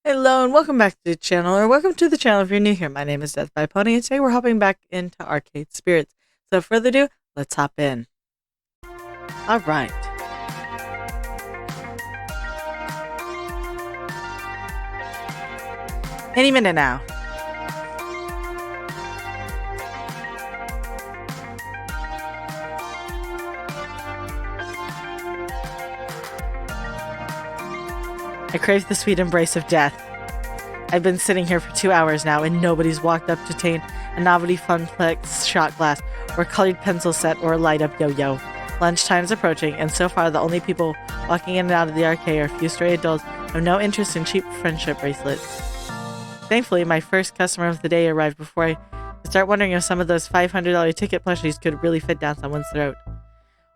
Hello and welcome back to the channel, or welcome to the channel if you're new here. My name is Death by Pony, and today we're hopping back into Arcade Spirits. So without further ado, let's hop in. Alright. Any minute now. I crave the sweet embrace of death. I've been sitting here for 2 hours now and nobody's walked up to obtain a novelty funplex shot glass or a colored pencil set or a light up yo-yo. Lunchtime is approaching, and so far the only people walking in and out of the arcade are a few stray adults who have no interest in cheap friendship bracelets. Thankfully, my first customer of the day arrived before I start wondering if some of those $500 ticket plushies could really fit down someone's throat.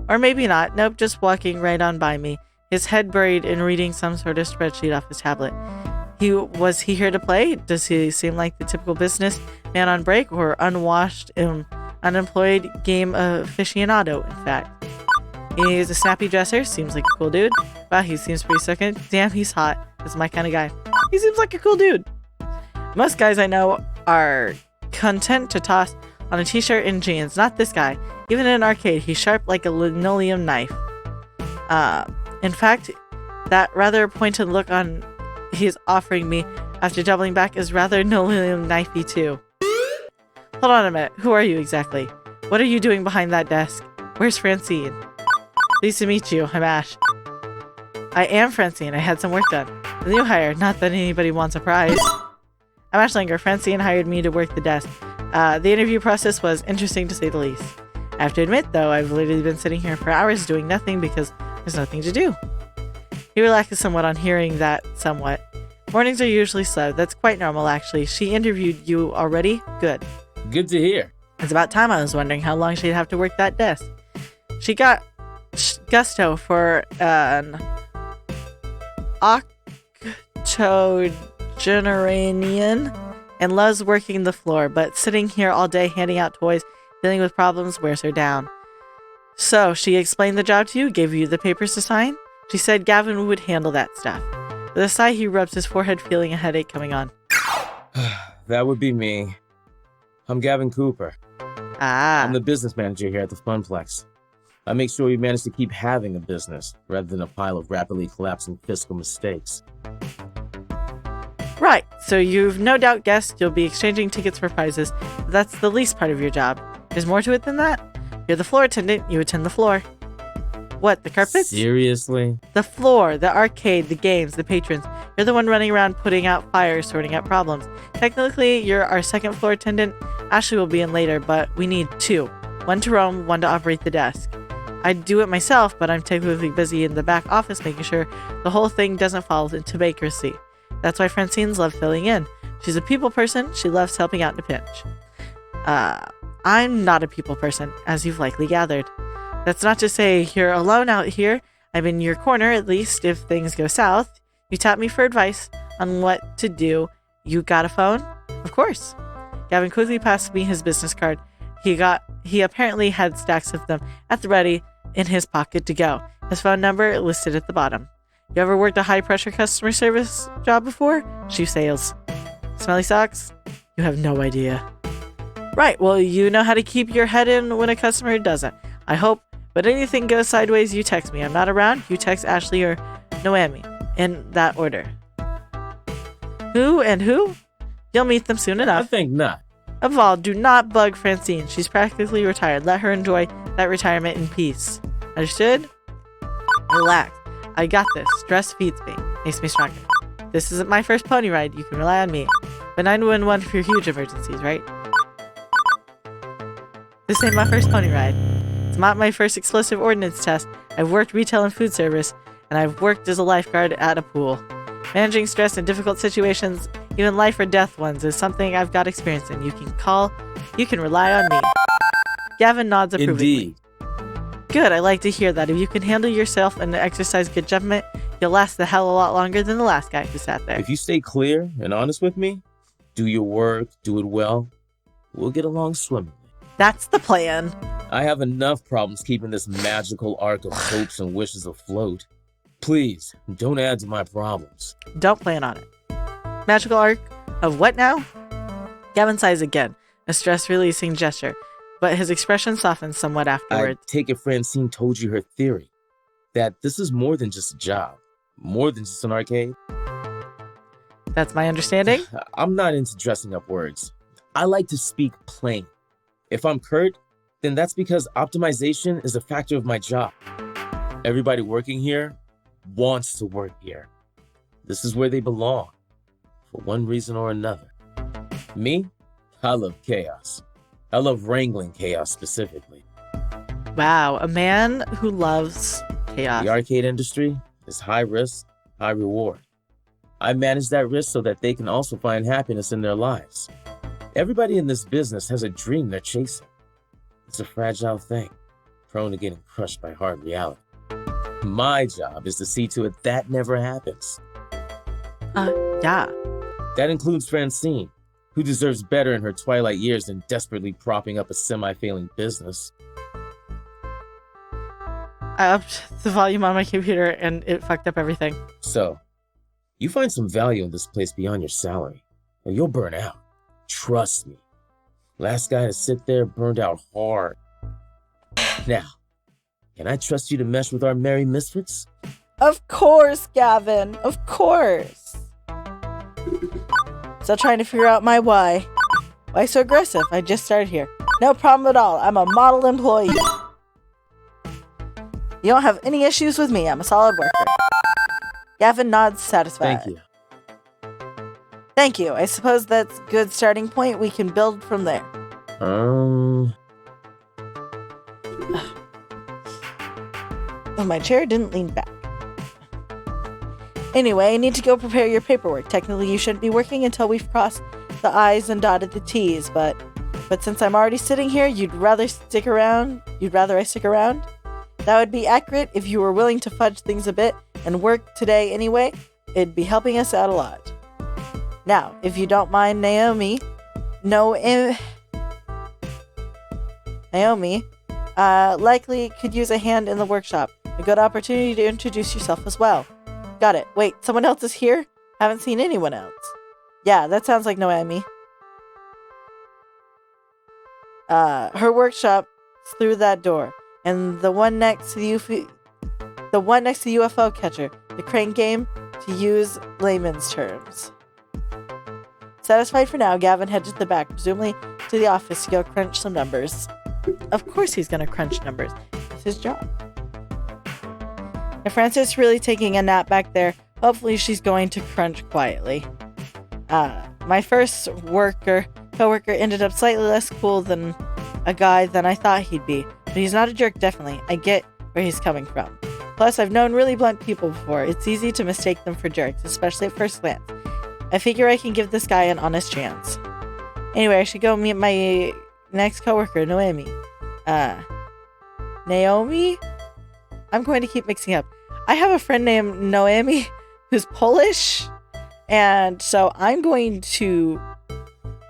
Or maybe not. Nope, just walking right on by me, his head buried in reading some sort of spreadsheet off his tablet. Was he here to play? Does he seem like the typical business man on break, or unwashed and unemployed game aficionado, in fact? He's a snappy dresser, seems like a cool dude. Wow, he seems pretty second. Damn, he's hot. That's my kind of guy. He seems like a cool dude. Most guys I know are content to toss on a t-shirt and jeans. Not this guy. Even in an arcade, he's sharp like a linoleum knife. In fact, that rather pointed look on he's offering me after doubling back is rather linoleum knifey too. Hold on a minute. Who are you exactly? What are you doing behind that desk? Where's Francine? Pleased to meet you. I'm Ash. I am Francine. I had some work done. The new hire. Not that anybody wants a prize. I'm Ash Linger. Francine hired me to work the desk. The interview process was interesting to say the least. I have to admit, though, I've literally been sitting here for hours doing nothing because there's nothing to do. He relaxes somewhat on hearing that somewhat. Mornings are usually slow. That's quite normal, actually. She interviewed you already? Good. Good to hear. It's about time. I was wondering how long she'd have to work that desk. She got gusto for an octogenarian and loves working the floor, but sitting here all day handing out toys, dealing with problems, wears her down. So, she explained the job to you, gave you the papers to sign? She said Gavin would handle that stuff. With a sigh, he rubs his forehead, feeling a headache coming on. That would be me. I'm Gavin Cooper. I'm the business manager here at the Funplex. I make sure we manage to keep having a business, rather than a pile of rapidly collapsing fiscal mistakes. Right, so you've no doubt guessed you'll be exchanging tickets for prizes, but that's the least part of your job. There's more to it than that. You're the floor attendant, you attend the floor. What, the carpets? Seriously? The floor, the arcade, the games, the patrons. You're the one running around putting out fires, sorting out problems. Technically, you're our second floor attendant. Ashley will be in later, but we need two. One to roam, one to operate the desk. I'd do it myself, but I'm technically busy in the back office making sure the whole thing doesn't fall into vacancy. That's why Francine's love filling in. She's a people person. She loves helping out in a pinch. I'm not a people person, as you've likely gathered. That's not to say you're alone out here. I'm in your corner, at least, if things go south. You tap me for advice on what to do. You got a phone? Of course. Gavin quickly passed me his business card. He apparently had stacks of them at the ready in his pocket to go. His phone number listed at the bottom. You ever worked a high-pressure customer service job before? Shoe sales. Smelly socks? You have no idea. Right, well, you know how to keep your head in when a customer doesn't. I hope. But anything goes sideways, you text me. I'm not around, you text Ashley or Noemi. In that order. Who and who? You'll meet them soon enough. I think not. Of all, do not bug Francine. She's practically retired. Let her enjoy that retirement in peace. Understood? Relax. I got this. Stress feeds me. Makes me stronger. This isn't my first pony ride. You can rely on me. But 911 for huge emergencies, right? This ain't my first pony ride. It's not my first explosive ordnance test. I've worked retail and food service, and I've worked as a lifeguard at a pool. Managing stress in difficult situations, even life or death ones, is something I've got experience in. You can rely on me. Gavin nods approvingly. Indeed. Good, I like to hear that. If you can handle yourself and exercise good judgment, you'll last the hell a lot longer than the last guy who sat there. If you stay clear and honest with me, do your work, do it well, we'll get along swimmingly. That's the plan. I have enough problems keeping this magical arc of hopes and wishes afloat. Please, don't add to my problems. Don't plan on it. Magical arc of what now? Gavin sighs again, a stress-releasing gesture, but his expression softens somewhat afterwards. I take it Francine told you her theory, that this is more than just a job, more than just an arcade? That's my understanding? I'm not into dressing up words. I like to speak plain. If I'm curt, then that's because optimization is a factor of my job. Everybody working here wants to work here. This is where they belong, for one reason or another. Me, I love chaos. I love wrangling chaos specifically. Wow, a man who loves chaos. The arcade industry is high risk, high reward. I manage that risk so that they can also find happiness in their lives. Everybody in this business has a dream they're chasing. It's a fragile thing, prone to getting crushed by hard reality. My job is to see to it that never happens. Yeah. That includes Francine, who deserves better in her twilight years than desperately propping up a semi-failing business. I upped the volume on my computer and it fucked up everything. So, you find some value in this place beyond your salary, or you'll burn out. Trust me. Last guy to sit there burned out hard. Now, can I trust you to mesh with our merry misfits? Of course, Gavin. Of course. Still trying to figure out my why. Why so aggressive? I just started here. No problem at all. I'm a model employee. You don't have any issues with me. I'm a solid worker. Gavin nods satisfied. Thank you. Thank you. I suppose that's a good starting point. We can build from there. My chair didn't lean back. Anyway, I need to go prepare your paperwork. Technically, you shouldn't be working until we've crossed the I's and dotted the T's, but since I'm already sitting here, you'd rather I stick around? That would be accurate if you were willing to fudge things a bit and work today anyway. It'd be helping us out a lot. Now, if you don't mind, Naomi, likely could use a hand in the workshop. A good opportunity to introduce yourself as well. Got it. Wait, someone else is here? Haven't seen anyone else. Yeah, that sounds like Noemi. Her workshop's through that door, and the one next to the UFO catcher, the crane game, to use layman's terms. Satisfied for now, Gavin heads to the back, presumably to the office to go crunch some numbers. Of course he's gonna crunch numbers. It's his job. If Frances is really taking a nap back there, hopefully she's going to crunch quietly. My first coworker ended up slightly less cool than a guy than I thought he'd be, but he's not a jerk, definitely. I get where he's coming from. Plus, I've known really blunt people before. It's easy to mistake them for jerks, especially at first glance. I figure I can give this guy an honest chance. Anyway, I should go meet my next coworker, Noemi. Naomi? I'm going to keep mixing up. I have a friend named Noemi who's Polish, and so I'm going to...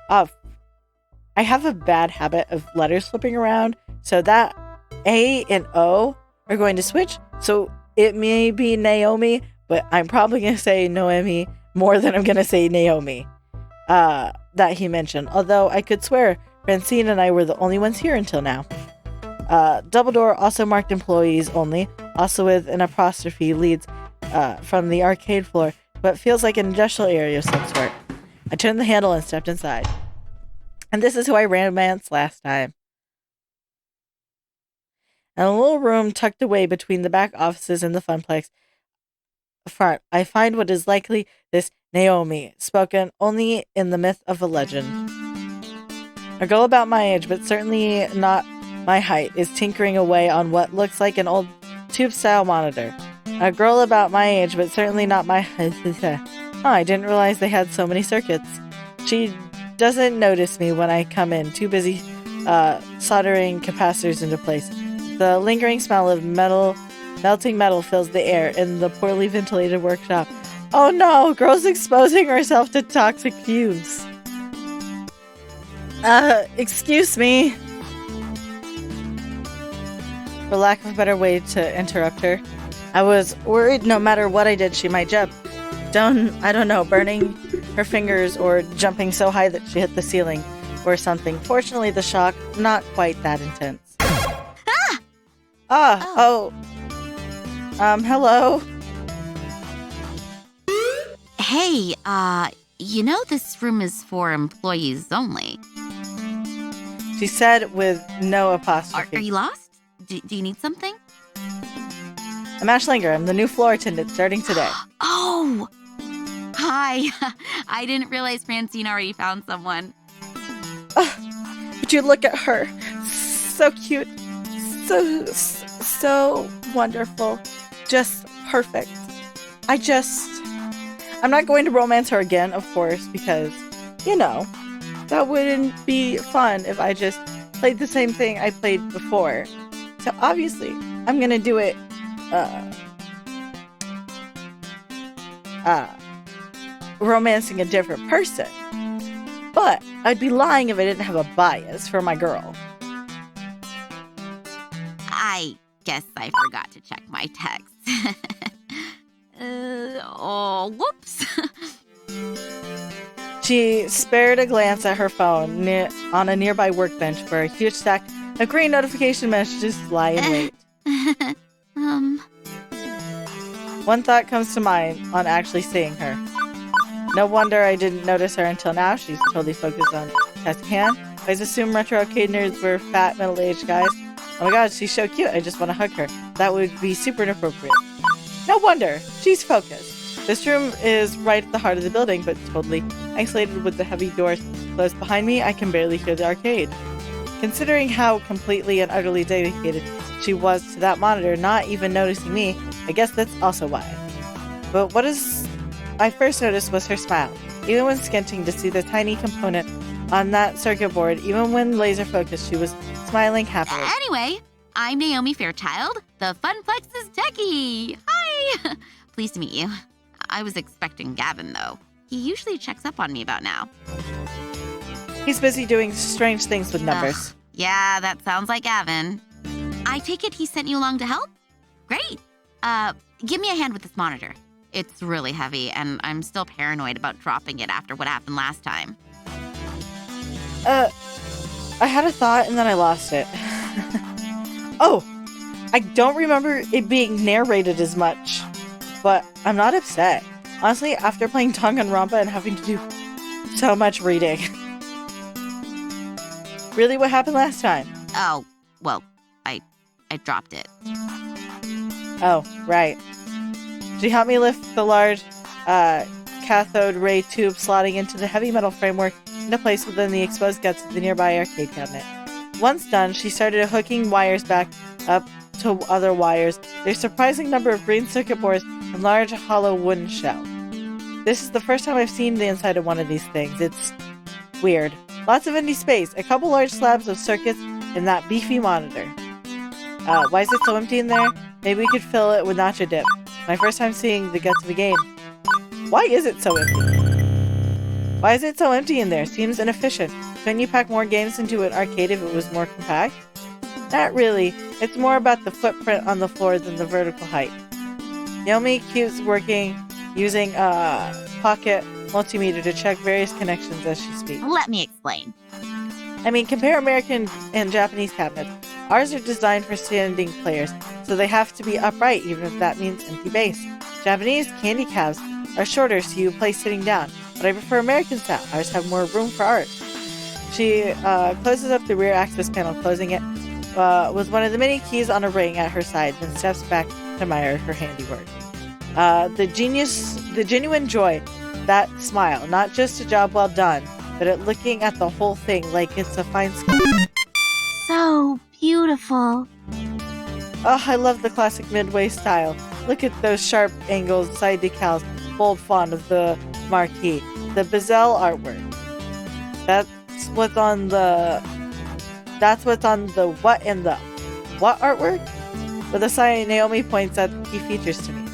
I have a bad habit of letters flipping around, so that A and O are going to switch, so it may be Naomi, but I'm probably going to say Noemi more than I'm going to say Naomi, that he mentioned, although I could swear Francine and I were the only ones here until now. Double door also marked employees only, also with an apostrophe leads from the arcade floor, but feels like an industrial area of some sort. I turned the handle and stepped inside. And this is who I romanced last time. In a little room tucked away between the back offices and the funplex front, I find what is likely this Naomi, spoken only in the myth of a legend. A girl about my age, but certainly not my height, is tinkering away on what looks like an old tube-style monitor. A girl about my age, but certainly not my height. I didn't realize they had so many circuits. She doesn't notice me when I come in, too busy soldering capacitors into place. The lingering smell of melting metal fills the air in the poorly ventilated workshop. Oh no, girl's exposing herself to toxic fumes. Excuse me. For lack of a better way to interrupt her, I was worried no matter what I did, she might jump. I don't know, burning her fingers or jumping so high that she hit the ceiling or something. Fortunately, the shock, not quite that intense. Hello? Hey, you know this room is for employees only. She said with no apostrophe. Are you lost? Do you need something? I'm Ash Langer. I'm the new floor attendant starting today. Oh! Hi. I didn't realize Francine already found someone. But you look at her. So cute. So wonderful. Just perfect. I'm not going to romance her again, of course, because, that wouldn't be fun if I just played the same thing I played before. So obviously, I'm gonna do it, romancing a different person. But I'd be lying if I didn't have a bias for my girl. I guess I forgot to check my text. Whoops. She spared a glance at her phone on a nearby workbench where a huge stack of green notification messages lie in wait. One thought comes to mind on actually seeing her. No wonder I didn't notice her until now. She's totally focused on task at hand. I always assumed retro arcade nerds were fat, middle-aged guys. Oh my god, she's so cute. I just want to hug her. That would be super inappropriate. No wonder. She's focused. This room is right at the heart of the building, but totally isolated with the heavy doors closed behind me. I can barely hear the arcade. Considering how completely and utterly dedicated she was to that monitor, not even noticing me, I guess that's also why. But what I first noticed was her smile. Even when squinting to see the tiny component on that circuit board, even when laser focused, she was smiling happily. Anyway, I'm Naomi Fairchild, the Funplex's techie. Hi! Pleased to meet you. I was expecting Gavin, though. He usually checks up on me about now. He's busy doing strange things with numbers. Yeah, that sounds like Gavin. I take it he sent you along to help? Great. Give me a hand with this monitor. It's really heavy, and I'm still paranoid about dropping it after what happened last time. I had a thought, and then I lost it. Oh, I don't remember it being narrated as much, but I'm not upset. Honestly, after playing Danganronpa and having to do so much reading. Really what happened last time? Oh, well, I dropped it. Oh, right. She helped me lift the large cathode ray tube slotting into the heavy metal framework into place within the exposed guts of the nearby arcade cabinet. Once done, she started hooking wires back up to other wires. There's a surprising number of green circuit boards and large hollow wooden shell. This is the first time I've seen the inside of one of these things. It's weird. Lots of empty space, a couple large slabs of circuits, and that beefy monitor. Why is it so empty in there? Maybe we could fill it with nacho dip. My first time seeing the guts of a game. Why is it so empty? Why is it so empty in there? Seems inefficient. Couldn't you pack more games into an arcade if it was more compact? Not really. It's more about the footprint on the floor than the vertical height. Naomi keeps working using a pocket multimeter to check various connections as she speaks. Let me explain. I mean, compare American and Japanese cabinets. Ours are designed for standing players, so they have to be upright, even if that means empty base. Japanese candy cabs are shorter, so you play sitting down, but I prefer American style. Ours have more room for art. She closes up the rear access panel, closing it with one of the many keys on a ring at her side, then steps back to admire her handiwork. The genuine joy, that smile, not just a job well done, but at looking at the whole thing like it's a fine school. So beautiful. Oh, I love the classic Midway style. Look at those sharp angles, side decals, bold font of the marquee. The Bezel artwork. That's what's on the what in the what artwork? With a sigh, Naomi points at the key features to me.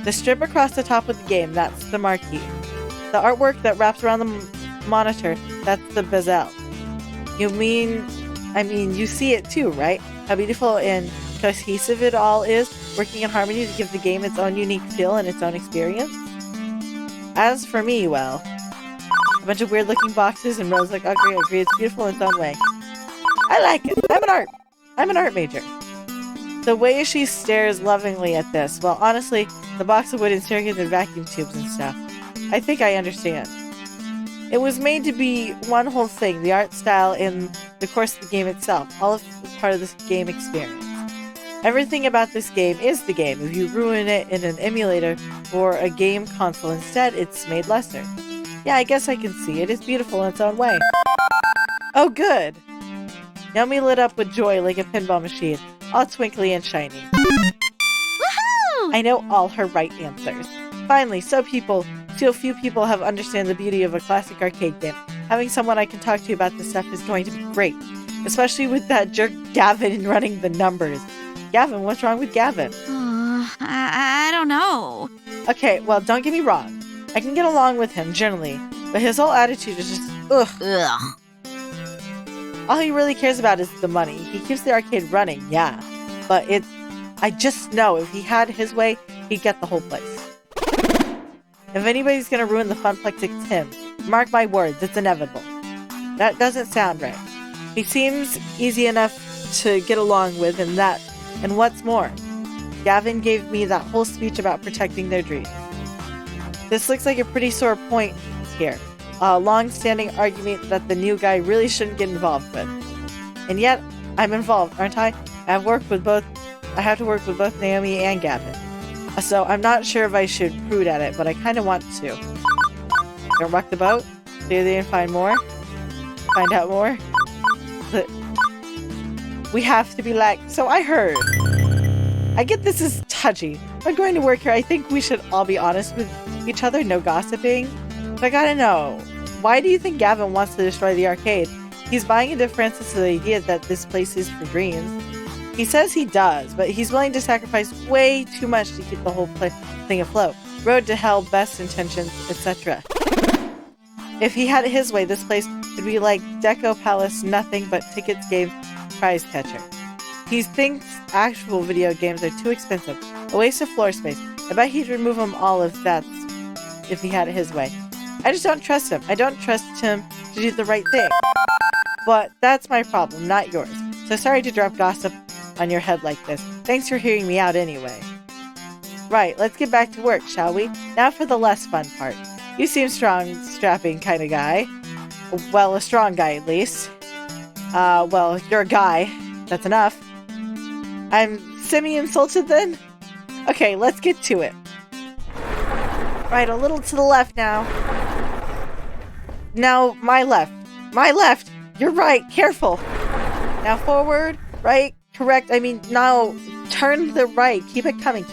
The strip across the top of the game, that's the marquee. The artwork that wraps around the monitor, that's the bezel. You see it too, right? How beautiful and cohesive it all is, working in harmony to give the game its own unique feel and its own experience. As for me, well, A bunch of weird looking boxes, and Rose like, agree, it's beautiful in its own way. I like it. I'm an art major. The way she stares lovingly at this, well, honestly, the box of wooden circuits and vacuum tubes and stuff. I think I understand. It was made to be one whole thing, the art style and the course of the game itself, all of part of this game experience. Everything about this game is the game. If you ruin it in an emulator or a game console instead, it's made lesser. Yeah, I guess I can see it. It's beautiful in its own way. Oh, good! Naomi lit up with joy like a pinball machine, all twinkly and shiny. Woohoo! I know all her right answers. Finally, so few people have understand the beauty of a classic arcade game. Having someone I can talk to about this stuff is going to be great. Especially with that jerk Gavin running the numbers. Gavin, what's wrong with Gavin? I don't know. Okay, well, don't get me wrong. I can get along with him, generally. But his whole attitude is just, ugh. All he really cares about is the money. He keeps the arcade running, yeah. But I just know if he had his way, he'd get the whole place. If anybody's gonna ruin the Funplex, it's him. Mark my words, it's inevitable. That doesn't sound right. He seems easy enough to get along with, and what's more, Gavin gave me that whole speech about protecting their dreams. This looks like a pretty sore point here. A long-standing argument that the new guy really shouldn't get involved with. And yet, I'm involved, aren't I? I have to work with both Naomi and Gavin. So I'm not sure if I should prude at it, but I kind of want to. Don't rock the boat? Stay there and find more? Find out more? We have to be like, so I heard. I get this is touchy. But going to work here, I think we should all be honest with each other, no gossiping. But I gotta know, why do you think Gavin wants to destroy the arcade? He's buying into Francis' idea that this place is for dreams. He says he does, but he's willing to sacrifice way too much to keep the whole thing afloat. Road to hell, best intentions, etc. If he had it his way, this place would be like Deco Palace, nothing but tickets, games, prize catcher. He thinks actual video games are too expensive, a waste of floor space. I bet he'd remove them all if he had it his way. I just don't trust him. I don't trust him to do the right thing. But that's my problem, not yours. So sorry to drop gossip on your head like this. Thanks for hearing me out anyway. Right, let's get back to work, shall we? Now for the less fun part. You seem strong, strapping kind of guy. Well, a strong guy at least. Well, you're a guy. That's enough. I'm semi-insulted then? Okay, let's get to it. Right, a little to the left now. Now, my left. My left! You're right, careful! Now forward, right, correct, now turn to the right. Keep it coming,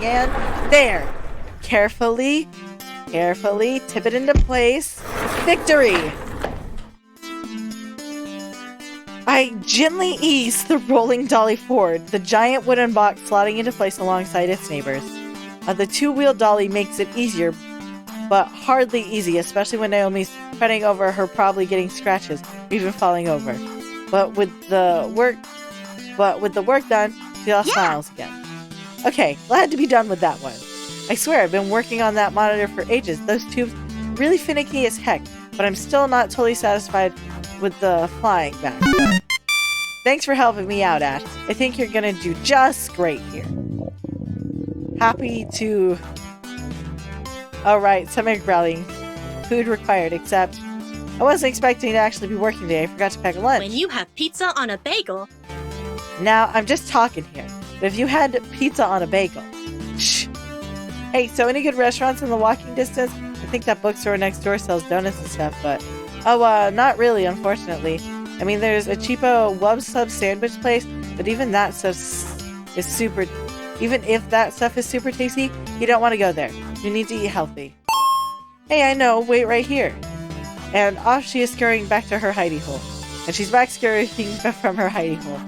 and there! Carefully, tip it into place. Victory! I gently ease the rolling dolly forward, the giant wooden box slotting into place alongside its neighbors. The two-wheel dolly makes it easier, but hardly easy, especially when Naomi's fretting over her probably getting scratches, or even falling over. But with the work done, she all smiles again. Okay, glad to be done with that one. I swear, I've been working on that monitor for ages. Those tubes really finicky as heck, but I'm still not totally satisfied with the flying back. But thanks for helping me out, Ash. I think you're gonna do just great here. Happy to... Alright, semi-growling. Food required, except I wasn't expecting to actually be working today. I forgot to pack a lunch. When you have pizza on a bagel... Now, I'm just talking here. But if you had pizza on a bagel... Shh! Hey, so any good restaurants in the walking distance? I think that bookstore next door sells donuts and stuff, but... Oh, not really, unfortunately. I mean, there's a cheapo Wub Sub sandwich place, but even that stuff is super... Even if that stuff is super tasty, you don't want to go there. You need to eat healthy. Hey, I know, wait right here. And off she is scurrying back to her hidey hole. And she's back scurrying from her hidey hole.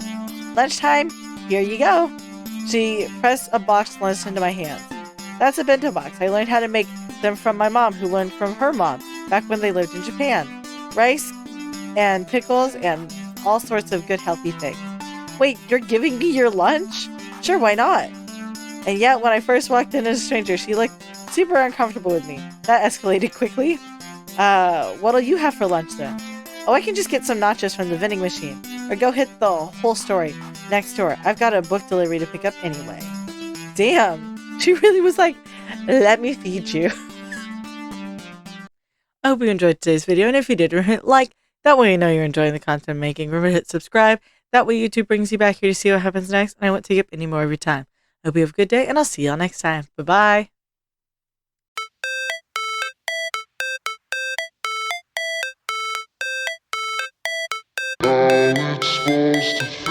Lunchtime? Here you go. She pressed a box lunch into my hands. That's a bento box. I learned how to make them from my mom, who learned from her mom back when they lived in Japan. Rice and pickles and all sorts of good healthy things. Wait, you're giving me your lunch? Sure, why not? And yet, when I first walked in as a stranger, she looked super uncomfortable with me. That escalated quickly. What'll you have for lunch then? Oh, I can just get some nachos from the vending machine. Or go hit the whole story next door. I've got a book delivery to pick up anyway. Damn. She really was like, let me feed you. I hope you enjoyed today's video. And if you did, remember to like. That way you know you're enjoying the content I'm making. Remember to hit subscribe. That way YouTube brings you back here to see what happens next. And I won't take up any more of your time. I hope you have a good day. And I'll see y'all next time. Bye-bye. How it's supposed to feel.